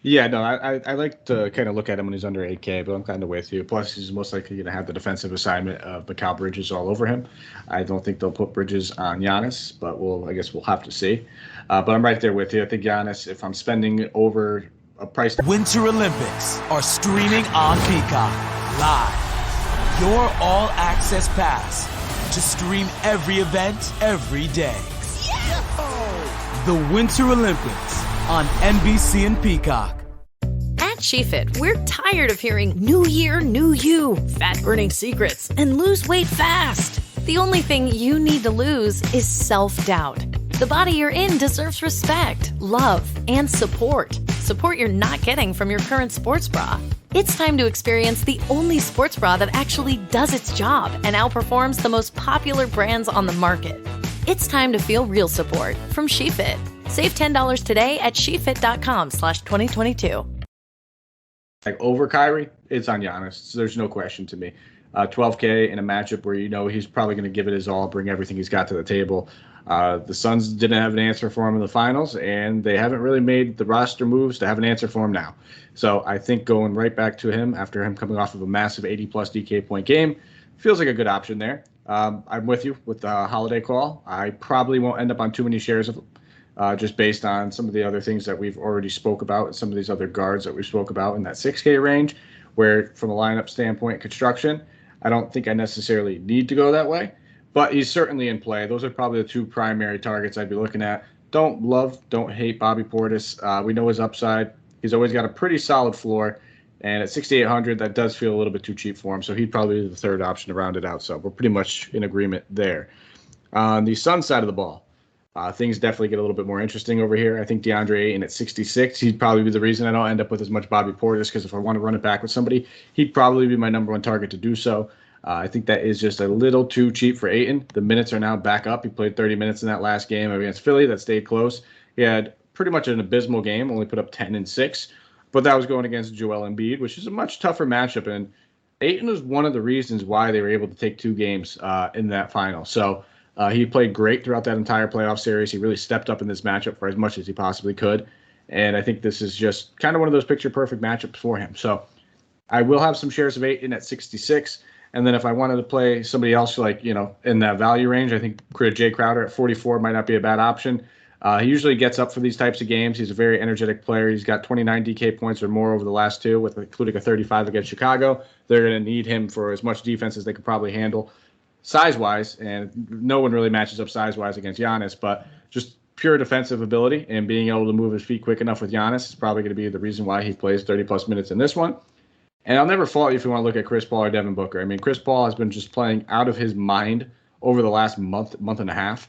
Yeah, no, I like to kind of look at him when he's under 8K, but I'm kind of with you. Plus, he's most likely going to have the defensive assignment of Mikal Bridges all over him. I don't think they'll put Bridges on Giannis, but I guess we'll have to see. But I'm right there with you. I think Giannis, if I'm spending over a price... Winter Olympics are streaming on Peacock live. Your all-access pass to stream every event, every day. Yeah! The Winter Olympics on NBC and Peacock. At SheFit, we're tired of hearing new year, new you, fat-burning secrets, and lose weight fast. The only thing you need to lose is self-doubt. The body you're in deserves respect, love, and support. Support you're not getting from your current sports bra. It's time to experience the only sports bra that actually does its job and outperforms the most popular brands on the market. It's time to feel real support from SheFit. Save $10 today at shefit.com/2022. Like over Kyrie, it's on Giannis. So there's no question to me. 12K in a matchup where he's probably going to give it his all, bring everything he's got to the table. The Suns didn't have an answer for him in the finals, and they haven't really made the roster moves to have an answer for him now. So I think going right back to him after him coming off of a massive 80-plus DK point game feels like a good option there. I'm with you with the holiday call. I probably won't end up on too many shares of him. Just based on some of the other things that we've already spoke about, and some of these other guards that we spoke about in that 6K range, where from a lineup standpoint, construction, I don't think I necessarily need to go that way, but he's certainly in play. Those are probably the two primary targets I'd be looking at. Don't hate Bobby Portis. We know his upside. He's always got a pretty solid floor, and at 6,800, that does feel a little bit too cheap for him, so he'd probably be the third option to round it out. So we're pretty much in agreement there. On the Suns side of the ball, things definitely get a little bit more interesting over here. I think DeAndre Ayton at 66, he'd probably be the reason I don't end up with as much Bobby Portis, because if I want to run it back with somebody, he'd probably be my number one target to do so. I think that is just a little too cheap for Ayton. The minutes are now back up. He played 30 minutes in that last game against Philly. That stayed close. He had pretty much an abysmal game, only put up 10 and 6, but that was going against Joel Embiid, which is a much tougher matchup, and Ayton was one of the reasons why they were able to take 2 games in that final. So he played great throughout that entire playoff series. He really stepped up in this matchup for as much as he possibly could. And I think this is just kind of one of those picture-perfect matchups for him. So I will have some shares of Ayton at 66. And then if I wanted to play somebody else, like, in that value range, I think Jay Crowder at 44 might not be a bad option. He usually gets up for these types of games. He's a very energetic player. He's got 29 DK points or more over the last 2, with including a 35 against Chicago. They're going to need him for as much defense as they could probably handle. Size-wise, and no one really matches up size-wise against Giannis, but just pure defensive ability and being able to move his feet quick enough with Giannis is probably going to be the reason why he plays 30-plus minutes in this one. And I'll never fault you if you want to look at Chris Paul or Devin Booker. I mean, Chris Paul has been just playing out of his mind over the last month and a half.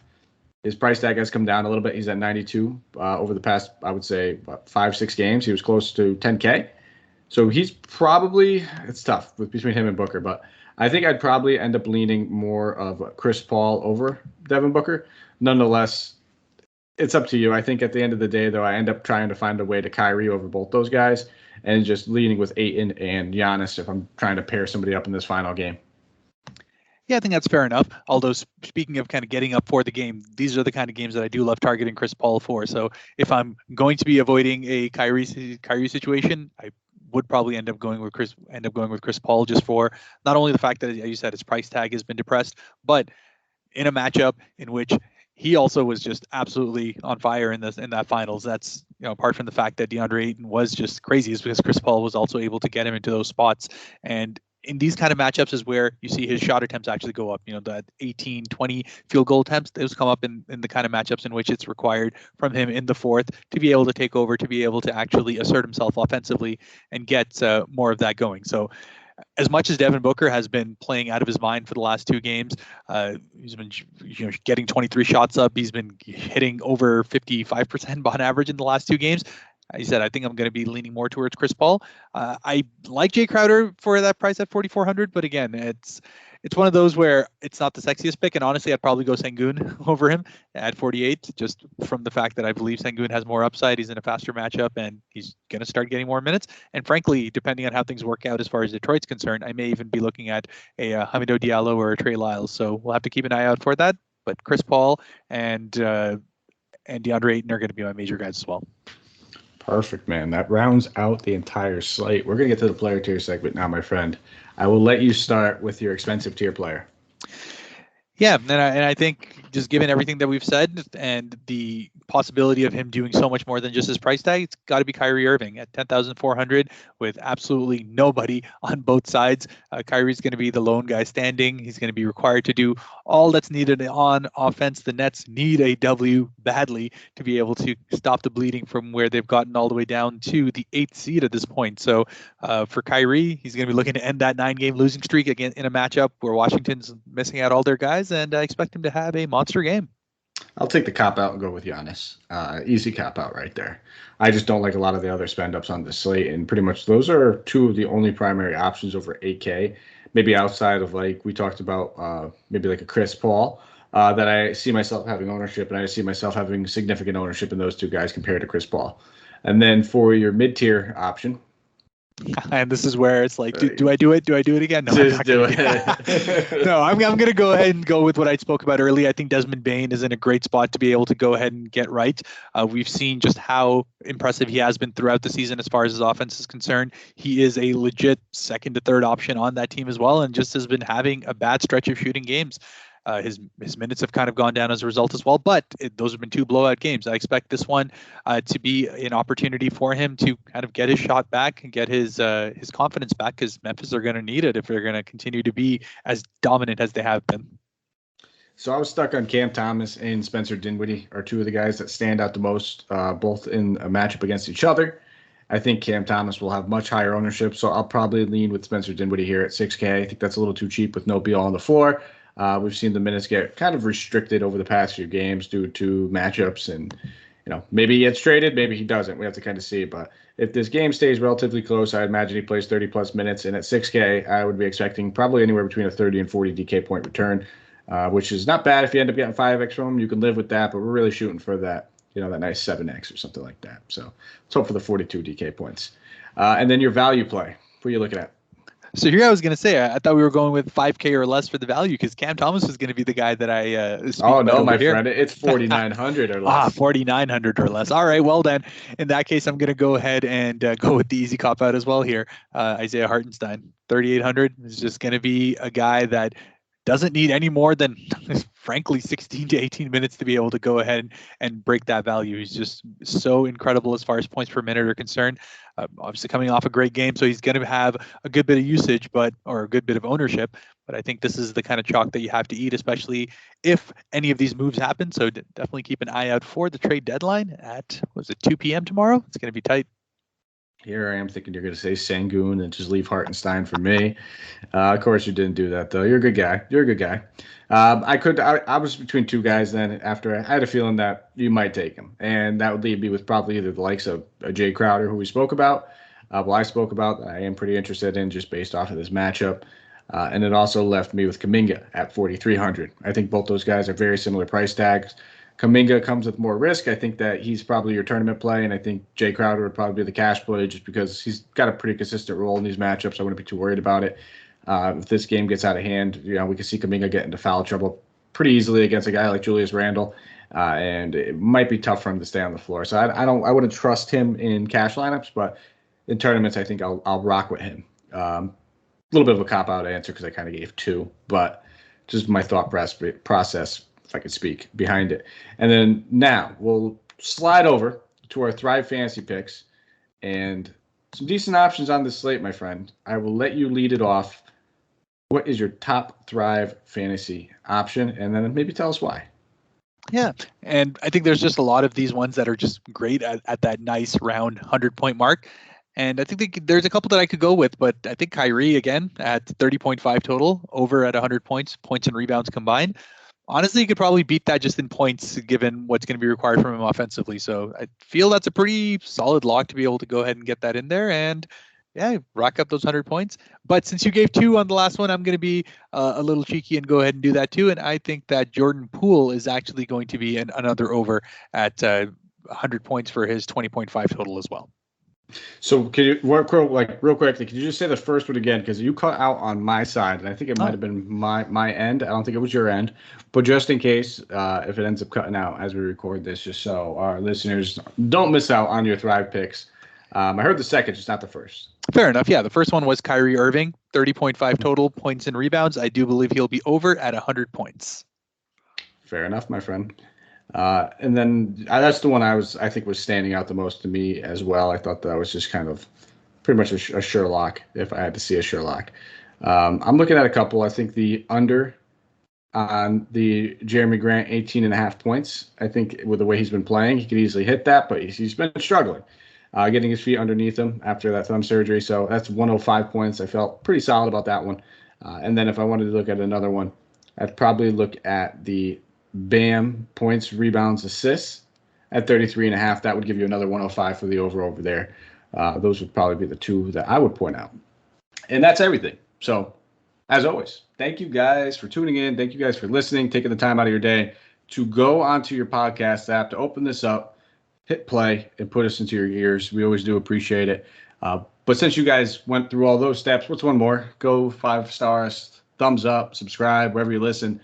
His price tag has come down a little bit. He's at 92 over the past, I would say, 5-6 games. He was close to 10K. So he's probably, it's tough between him and Booker, but I think I'd probably end up leaning more of Chris Paul over Devin Booker. Nonetheless, it's up to you. I think at the end of the day, though, I end up trying to find a way to Kyrie over both those guys and just leaning with Ayton and Giannis if I'm trying to pair somebody up in this final game. Yeah, I think that's fair enough. Although speaking of kind of getting up for the game, these are the kind of games that I do love targeting Chris Paul for. So if I'm going to be avoiding a Kyrie situation, I would probably end up going with Chris Paul just for not only the fact that, as you said, his price tag has been depressed, but in a matchup in which he also was just absolutely on fire in that finals. That's, apart from the fact that DeAndre Ayton was just crazy, is because Chris Paul was also able to get him into those spots. And in these kind of matchups is where you see his shot attempts actually go up. That 18, 20 field goal attempts, those come up in the kind of matchups in which it's required from him in the fourth to be able to take over, to be able to actually assert himself offensively and get more of that going. So as much as Devin Booker has been playing out of his mind for the last 2 games, he's been getting 23 shots up. He's been hitting over 55% on average in the last 2 games. He said, I think I'm going to be leaning more towards Chris Paul. I like Jay Crowder for that price at 4,400, but again, it's one of those where it's not the sexiest pick, and honestly, I'd probably go Sengun over him at 48, just from the fact that I believe Sengun has more upside. He's in a faster matchup, and he's going to start getting more minutes. And frankly, depending on how things work out as far as Detroit's concerned, I may even be looking at a Hamidou Diallo or a Trey Lyles. So we'll have to keep an eye out for that. But Chris Paul and DeAndre Ayton are going to be my major guys as well. Perfect, man. That rounds out the entire slate. We're going to get to the player tier segment now, my friend. I will let you start with your expensive tier player. Yeah, and I think just given everything that we've said and the possibility of him doing so much more than just his price tag, it's got to be Kyrie Irving at 10,400 with absolutely nobody on both sides. Kyrie's going to be the lone guy standing. He's going to be required to do all that's needed on offense. The Nets need a W badly to be able to stop the bleeding from where they've gotten all the way down to the 8th seed at this point. So for Kyrie, he's going to be looking to end that 9-game losing streak again in a matchup where Washington's missing out all their guys, and I expect him to have a monster game. I'll take the cop out and go with Giannis. Easy cop out right there. I just don't like a lot of the other spend ups on the slate, and pretty much those are 2 of the only primary options over 8K. Maybe outside of, like we talked about, maybe like a Chris Paul, that I see myself having ownership, and I see myself having significant ownership in those 2 guys compared to Chris Paul. And then for your mid-tier option, and this is where it's like, do I do it? Do I do it again? No, just do it. No, I'm going to go ahead and go with what I spoke about earlier. I think Desmond Bain is in a great spot to be able to go ahead and get right. We've seen just how impressive he has been throughout the season as far as his offense is concerned. He is a legit 2nd to 3rd option on that team as well, and just has been having a bad stretch of shooting games. His minutes have kind of gone down as a result as well, but those have been 2 blowout games. I expect this one to be an opportunity for him to kind of get his shot back and get his confidence back, because Memphis are going to need it if they're going to continue to be as dominant as they have been. So I was stuck on Cam Thomas and Spencer Dinwiddie are 2 of the guys that stand out the most, both in a matchup against each other. I think Cam Thomas will have much higher ownership, so I'll probably lean with Spencer Dinwiddie here at 6K. I think that's a little too cheap with no Beal on the floor. We've seen the minutes get kind of restricted over the past few games due to matchups, and maybe he gets traded, maybe he doesn't. We have to kind of see. But if this game stays relatively close, I imagine he plays 30-plus minutes, and at 6K, I would be expecting probably anywhere between a 30 and 40 DK point return, which is not bad. If you end up getting 5X from him, you can live with that, but we're really shooting for that, that nice 7X or something like that. So let's hope for the 42 DK points. And then your value play, what are you looking at? So here I was going to say, I thought we were going with 5K or less for the value, because Cam Thomas was going to be the guy that I oh, no, my friend. It's 4,900 or less. 4,900 or less. All right. Well, then, in that case, I'm going to go ahead and go with the easy cop out as well here. Isaiah Hardenstein, 3,800 is just going to be a guy that doesn't need any more than, frankly, 16 to 18 minutes to be able to go ahead and break that value. He's just so incredible as far as points per minute are concerned. Obviously coming off a great game, so he's going to have a good bit of usage, or a good bit of ownership. But I think this is the kind of chalk that you have to eat, especially if any of these moves happen. So definitely keep an eye out for the trade deadline at, 2 p.m. tomorrow? It's going to be tight. Here I am thinking you're going to say Sengun and just leave Hardenstein for me. Of course, you didn't do that, though. You're a good guy. I was between two guys then after I had a feeling that you might take him. And that would leave me with probably either the likes of Jay Crowder, who we spoke about. I spoke about, I am pretty interested in just based off of this matchup. And it also left me with Kuminga at 4,300. I think both those guys are very similar price tags. Kuminga comes with more risk. I think that he's probably your tournament play, and I think Jay Crowder would probably be the cash play just because he's got a pretty consistent role in these matchups. I wouldn't be too worried about it. If this game gets out of hand, we could see Kuminga get into foul trouble pretty easily against a guy like Julius Randle, and it might be tough for him to stay on the floor. So I wouldn't trust him in cash lineups, but in tournaments, I think I'll rock with him. A little bit of a cop-out answer because I kind of gave two, but just my thought process, if I could speak, behind it. And then now we'll slide over to our Thrive Fantasy picks and some decent options on this slate, my friend. I will let you lead it off. What is your top Thrive Fantasy option? And then maybe tell us why. Yeah, and I think there's just a lot of these ones that are just great at that nice round 100-point mark. And I think there's a couple that I could go with, but I think Kyrie, again, at 30.5 total, over at 100 points and rebounds combined. Honestly, you could probably beat that just in points given what's going to be required from him offensively. So I feel that's a pretty solid lock to be able to go ahead and get that in there and, yeah, rack up those 100 points. But since you gave two on the last one, I'm going to be a little cheeky and go ahead and do that too. And I think that Jordan Poole is actually going to be another over at 100 points for his 20.5 total as well. So can you real quickly? Can you just say the first one again? Because you cut out on my side, and I think it might have been my end. I don't think it was your end, but just in case, if it ends up cutting out as we record this, just so our listeners don't miss out on your Thrive picks. I heard the second, just not the first. Fair enough. Yeah, the first one was Kyrie Irving, 30.5 total points and rebounds. I do believe he'll be over at 100 points. Fair enough, my friend. And then that's the one I think was standing out the most to me as well. I thought that was just kind of pretty much a sure lock if I had to see a sure lock. I'm looking at a couple. I think the under on the Jeremy Grant 18.5 points. I think with the way he's been playing, he could easily hit that, but he's been struggling getting his feet underneath him after that thumb surgery. So that's 105 points. I felt pretty solid about that one. And then if I wanted to look at another one, I'd probably look at the Bam points, rebounds, assists at 33.5. That would give you another 105 for the over there. Those would probably be the two that I would point out. And that's everything. So as always, thank you guys for tuning in. Thank you guys for listening, taking the time out of your day to go onto your podcast app, to open this up, hit play, and put us into your ears. We always do appreciate it. But since you guys went through all those steps, what's one more? Go 5 stars, thumbs up, subscribe, wherever you listen.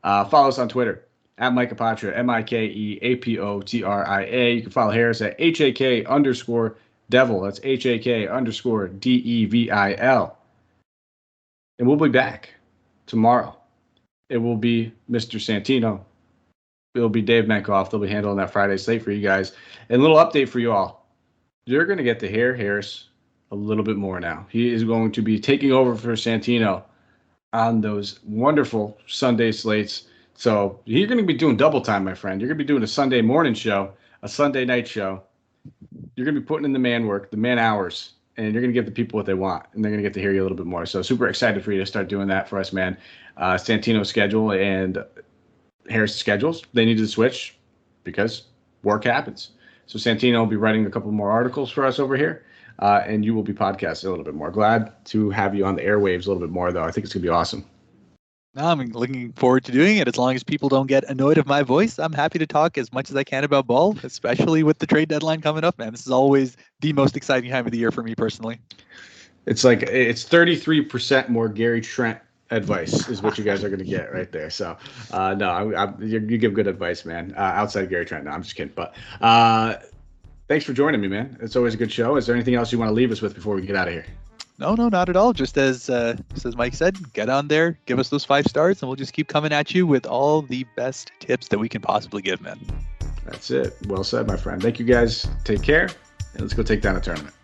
Follow us on Twitter. At Mike Apotria, MikeApotria. You can follow Harris at HAK_Devil. That's HAK_DEVIL. And we'll be back tomorrow. It will be Mr. Santino. It'll be Dave Menkoff. They'll be handling that Friday slate for you guys. And a little update for you all. You're going to get to hear Harris a little bit more now. He is going to be taking over for Santino on those wonderful Sunday slates. So you're going to be doing double time, my friend. You're going to be doing a Sunday morning show, a Sunday night show. You're going to be putting in the man work, the man hours, and you're going to give the people what they want, and they're going to get to hear you a little bit more. So super excited for you to start doing that for us, man. Santino's schedule and Harris' schedules, they needed to switch because work happens. So Santino will be writing a couple more articles for us over here, and you will be podcasting a little bit more. Glad to have you on the airwaves a little bit more, though. I think it's going to be awesome. No, I'm looking forward to doing it. As long as people don't get annoyed of my voice, I'm happy to talk as much as I can about ball, especially with the trade deadline coming up, man. This is always the most exciting time of the year for me personally. It's 33% more Gary Trent advice is what you guys are going to get right there. So, you give good advice, man. Outside of Gary Trent. No, I'm just kidding. But thanks for joining me, man. It's always a good show. Is there anything else you want to leave us with before we get out of here? No, not at all. Just as Mike said, get on there, give us those 5 stars, and we'll just keep coming at you with all the best tips that we can possibly give, man. That's it. Well said, my friend. Thank you guys. Take care, and let's go take down a tournament.